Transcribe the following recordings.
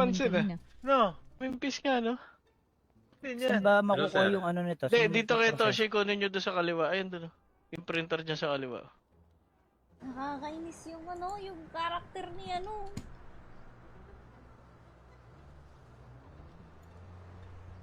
napansin kanina. No, Memphis nga, no? Hindi Saan yan. ba makukuha yung ano nito? Hindi, Saan dito kay yung process? Toshi, kunin nyo doon sa kaliwa. Ayun doon. Yung printer dyan sa kaliwa. Nakakainis yung ano, yung karakter ni ano.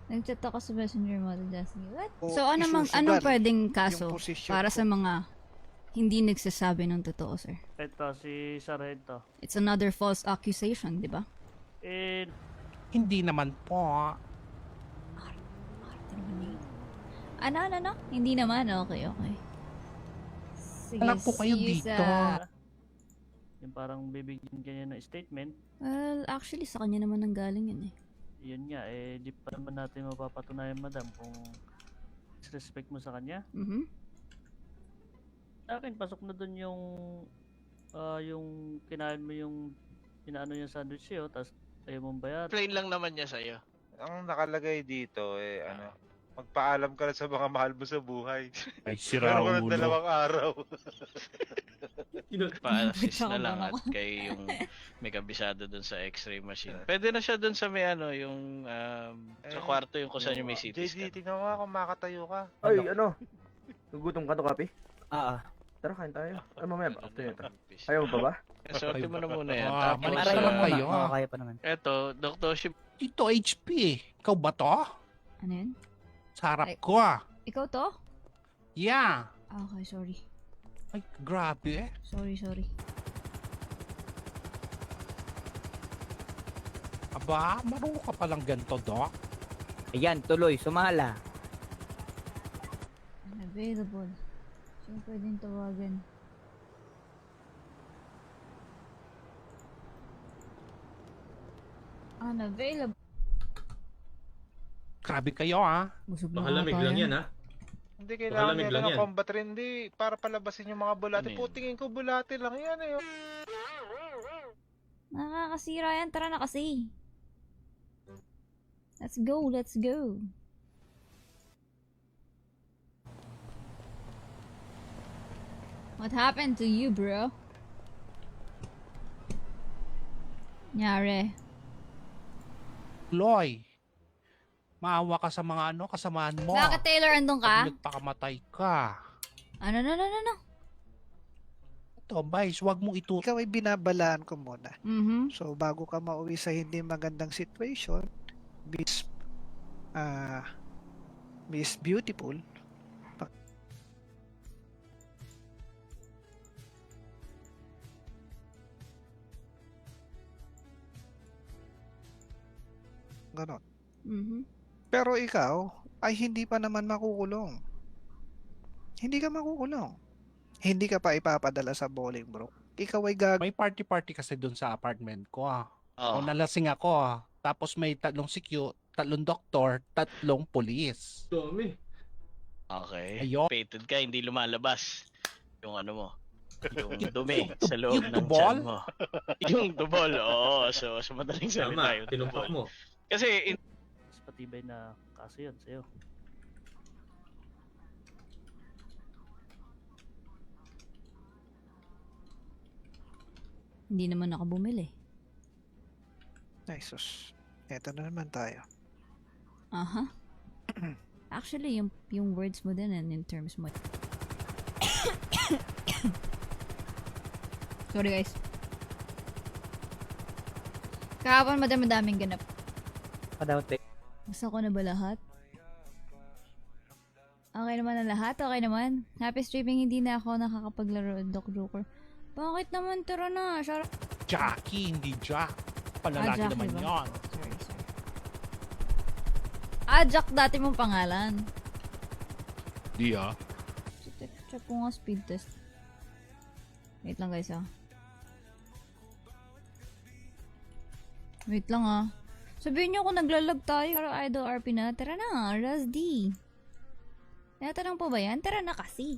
Nag-chat ako sa messenger mo, Jasmine. What? O So, anong isusugal pwedeng kaso yung posisyon para ko. sa mga hindi nagsasabi ng totoo, sir? Ito, si Sargento. It's another false accusation, di ba? Eh, Hindi naman po. Arte naman eh. Ano? Hindi naman? Okay. Sige, Anak po kayo see you dito. yung parang bibigyan kanya ng statement. Well, actually, sa kanya naman nanggaling yun eh. Yun nga, eh, di pa naman natin mapapatunayan, madam, kung disrespect mo sa kanya. Mhm. Sa akin, pasok na dun yung kinain mo yung inaano yung sandwich sa'yo, tapos ayaw mong bayar. Plain lang naman niya sa'yo. Ang nakalagay dito magpaalam ka na sa mga mahal mo sa buhay. Ay, Meron sira ka ng ulo. 2 araw. Pa-assist na lang Bitaw at kay yung may kabisado dun sa x-ray machine. Pwede na siya dun sa may yung sa kwarto yung kung saan yung may CT JD, scan. tingnan mo nga kung makatayo ka. Ay, ano? Nagutom ka to, Kapi? Ah, Tara, kain tayo. Ay, mamaya ba? After nito. Ayaw mo pa ba? Sorte mo na muna yan. Ah, Tapos, may aray sarap lang kayo. muna. Kaya pa naman. eto, Dr. Ship, Ito HP. Ikaw ba to? Ano yun? Sarap Ay. ko ah. Ikaw to? Yeah. Okay, sorry. Ay, grabe. Sorry. Aba, marunong ka palang ganito, Doc. Ayan, tuloy, sumala. Unavailable. Sino pwedeng tawagan? Unavailable. Grabe kayo ah. Busog na Baka lamig lang yan, ha? Hindi kailangan lamig nila lang ng yan. combat rin, hindi para palabasin yung mga bulate. Ano yun? Po, tingin ko bulate lang yan eh. Nakakasira yan. Tara na kasi. Let's go. What happened to you, bro? Nyari. Loy. Maawa ka sa mga kasamaan mo. Bakit Taylor andun ka? Pag nagpakamatay ka. Ano? Ito, Vice, wag mong ito. Ikaw ay binabalaan ko muna. Mhm. So, bago ka mauwi sa hindi magandang situation, Miss, Miss Beautiful, ganon. Mhm. Pero ikaw ay hindi pa naman makukulong. Hindi ka makukulong. Hindi ka pa ipapadala sa bowling, bro. Ikaw ay May party-party kasi dun sa apartment ko ah. oh, O nalasing ako ah. Tapos may 3 CQ, 3 doktor, 3 pulis. Dami. okay. Ayun. Pated ka, hindi lumalabas. Yung ano mo. Yung dumi Yung- sa loob yung ng tubol? tiyan mo. Yung tubol, oo. So, sa madaling salita, Tama, yung tinumpak tubol. mo. Kasi, Mas patibay na kaso yun sa'yo. Hindi naman ako bumili. Jesus. Eto na naman tayo. Aha. Actually, yung words mo din and in terms mo. Sorry guys. Kahapon madaming ganap. Kadawat Gusto ko na ba lahat? Okay naman ang lahat? Okay naman? Happy streaming, hindi na ako nakakapaglaro Doc Joker. Bakit naman? Tara na. Jackie, hindi Jack. Palalaki Jackie naman ba? yon. Sorry. Jack dati mong pangalan. Di ah. Check ko nga speed test. Wait lang guys ah. Wait lang ah. Sabihin nyo kung naglalag tayo. Pero idol RP na. Tara na, Raz D. Tinatanong po ba yan? Tara na kasi.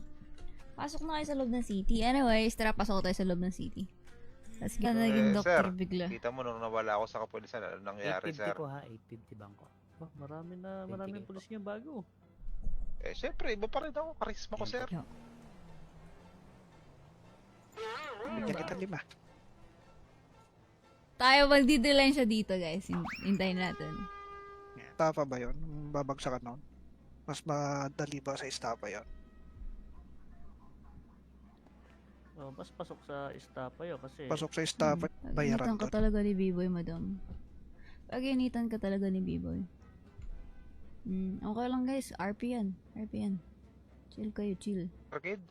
Pasok na kayo sa loob ng city. Anyways, tara pasok tayo sa loob ng city. Tapos kita naging doktor sir, bigla. Kita mo nung nawala ako sa kapulisan, ano nangyari, 850 sir? po ha, 850 bangko. Bah, maraming pulis niya bago. Eh, syempre, iba pa rin ako. Karisma ko, sir. Bigyan kita 5. Tayo magdideline siya dito, guys. Hintayin natin. Tapa ba yun? Babagsakan nun? Mas madali ba sa istapa yun? Oh, mas pasok sa estapa yun kasi Pasok sa istapa, bayaran Pag-initan ka doon. talaga ni B-Boy, madam. Pag-initan ka talaga ni B-Boy. Okay lang, guys. RP yan. RP yan. Chill kayo, chill. Sir Kid?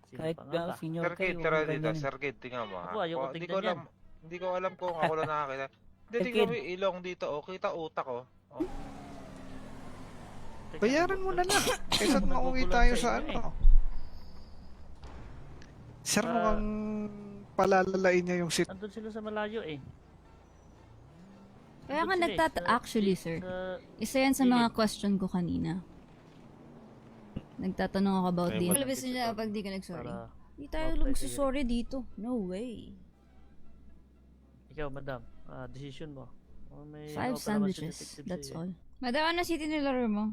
sino Kahit pa nga ba? senior Sir Kid, kayo, tara huwag dito. ganyan. Sir Kid, tingnan mo ha. Ako, ayoko Hindi tignan ko alam, hindi ko alam kung ako lang nakakita. Hindi, Sir tingnan Kid. mo yung ilong dito. Oh, kita utak oh. Oh. Teka, Bayaran mo na lang. Kaysa Nagugulan mauwi tayo sa sa inyo ano. Sir, mukhang palalalain niya yung sit. Andun sila sa malayo eh. Kaya nga Andun sila eh, actually, sir. Isa yan sa mga question ko kanina. Nagtatanong ako about Kaya the... wala Kalabas niya pag di ka nag-sorry. Para Di tayo Okay, magsusorry dito. No way. ikaw, madam, decision mo. Oh, may 5 ano pa naman si sandwiches. detective That's sa'yo. all. Madam, ano city nilaro mo?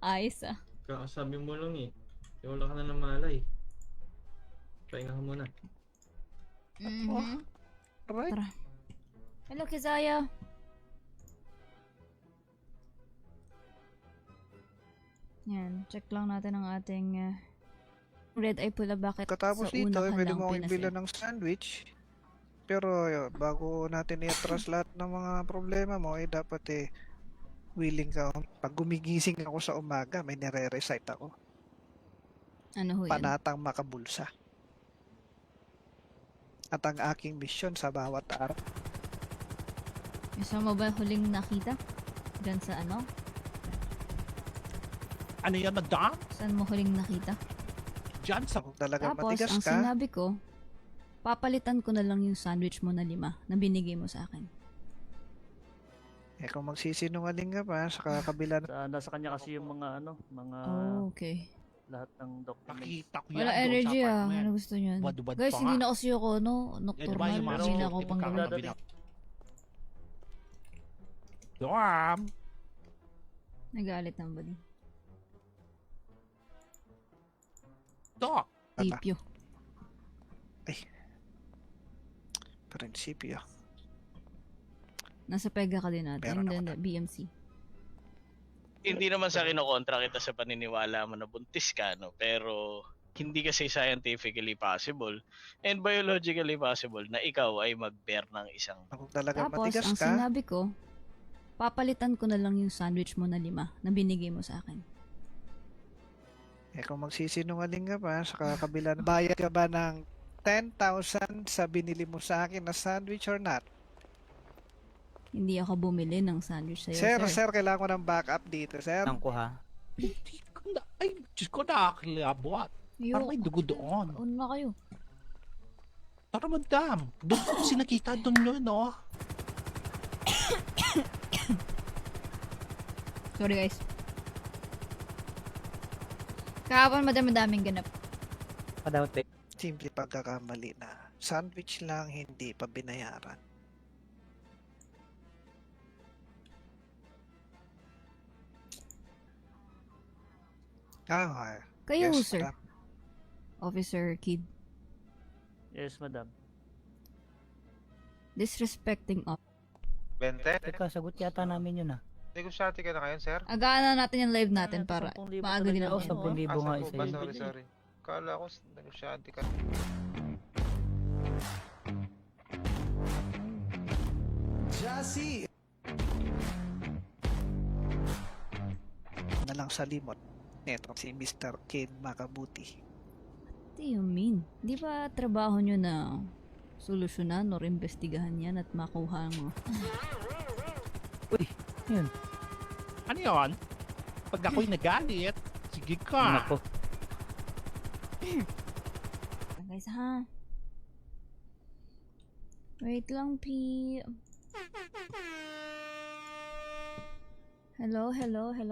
Ayos ah. Kakasabi mo lang eh. Wala ka na ng malay. Pahinga ka muna. Mhm. Right? Tara. Hello, Kizaya. Yan, check lang natin ang ating red eye pula. Bakit Katapos sa dito, una ka pwede lang mo akong pinasil? bilan ng sandwich. Pero bago natin i-atras lahat ng mga problema mo, dapat willing ka. Pag gumigising ako sa umaga, may nire-recite ako. Ano ho yan? Panatang makabulsa. At ang aking mission sa bawat araw. Gusto mo ba huling nakita? Diyan sa ano? Ano yan, madam? Saan mo huling nakita? Diyan sa... Kung talagang Tapos, matigas ang ka, sinabi ko, papalitan ko na lang yung sandwich mo na 5 na binigay mo sa akin. kung magsisinungaling ka pa sa kabila ng Nasa kanya kasi yung mga ano, mga Oh, okay. lahat ng documents. Nakita ko yan Wala doon energy sa ah. apartment. Ano gusto niyan? Wad-wad Guys, pa hindi nga. na kasi ako, no? Eh, di ba Nocturnal. yung mga Hindi na ako security pang camera ganun. dadating. na Dorm! Nagalit ang bali. Doc! Tipyo. prinsipyo. Nasa pega ka din natin. Meron And then ako the BMC. Hindi naman sa kinokontra kita sa paniniwala mo na buntis ka, no? Pero hindi kasi scientifically possible and biologically possible na ikaw ay mag-bear ng isang Kung talagang Tapos, matigas ang ka, sinabi ko, papalitan ko na lang yung sandwich mo na 5 na binigay mo sa akin. kung magsisinungaling ka pa sa kabila ng bayad ka ba ng 10,000 sa binili mo sa akin na sandwich or not? Hindi ako bumili ng sandwich sa'yo, Sir, sir. sir, kailangan ko ng backup dito, sir. Ang kuha. Hindi ko na... Ay, Diyos ko, nakakilabot. Parang may dugo doon. Ano na kayo? Tara, madam. Doon ko kasi nakita doon yun, no? Sorry, guys. Kahapon, madaming ganap. Padawte. Simple pagkakamali na sandwich lang, hindi pa binayaran. Ah, Kayo, yes, sir. madam. Officer Kid. Yes, madam. Disrespecting up. 20? Teka, sagot yata namin yun ah. Negosyante ka na ngayon, sir? Agaan na natin yung live natin para 10,000 maaga din talaga ako. ako. 10,000 nga isa ba? yun. Sorry. Kala ko negosyante ka. Jassy! Na lang sa limot. Neto si Mr. Kid Makabuti. What do you mean? Di ba trabaho nyo na solusyonan or investigahan yan at makuha mo? Yun. Ano yun? Pag ako'y nagalit, sige ka. Nako. Guys, ha? Wait lang, P. Hello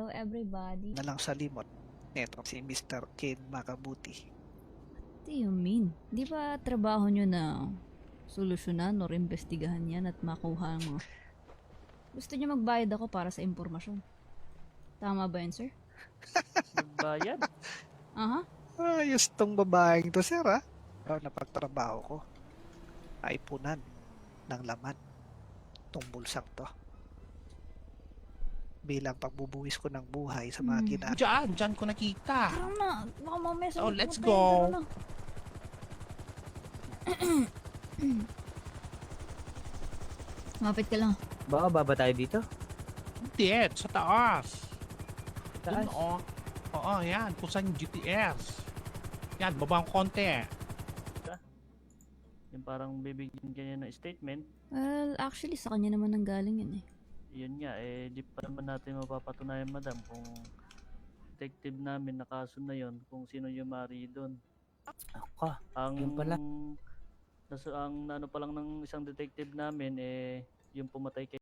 everybody. Na lang sa limot. Neto si Mr. Kid Makabuti. What do you mean? Di ba trabaho nyo na solusyonan or investigahan yan at makuha mo? Gusto nyo magbayad ako para sa impormasyon. Tama ba yun, sir? Nagbayad. Aha. Ayos tong babaeng to, sir, ha? Napagtrabaho ko. Ay punan ng laman tong bulsang to. Bilang pagbubuwis ko ng buhay sa mga ginagawa. Diyan ko nakita. Tara na. Baka mamaya sa Oh, let's tayo, go. tara na. Mapit ka lang. Baka baba tayo dito? Hindi, sa taas. Taas? Doon, oh. Oo, yan. Kung saan yung GTS. Yan, babang konti. Yung parang bibigyan kanya ng statement. Well, actually, sa kanya naman ang galing yun eh. Yun nga, di pa naman natin mapapatunayan, madam, kung detective namin na kaso na yon, kung sino yung mari doon. Ako. Ang Yun pala. ang ano pa lang ng isang detective namin yung pumatay kay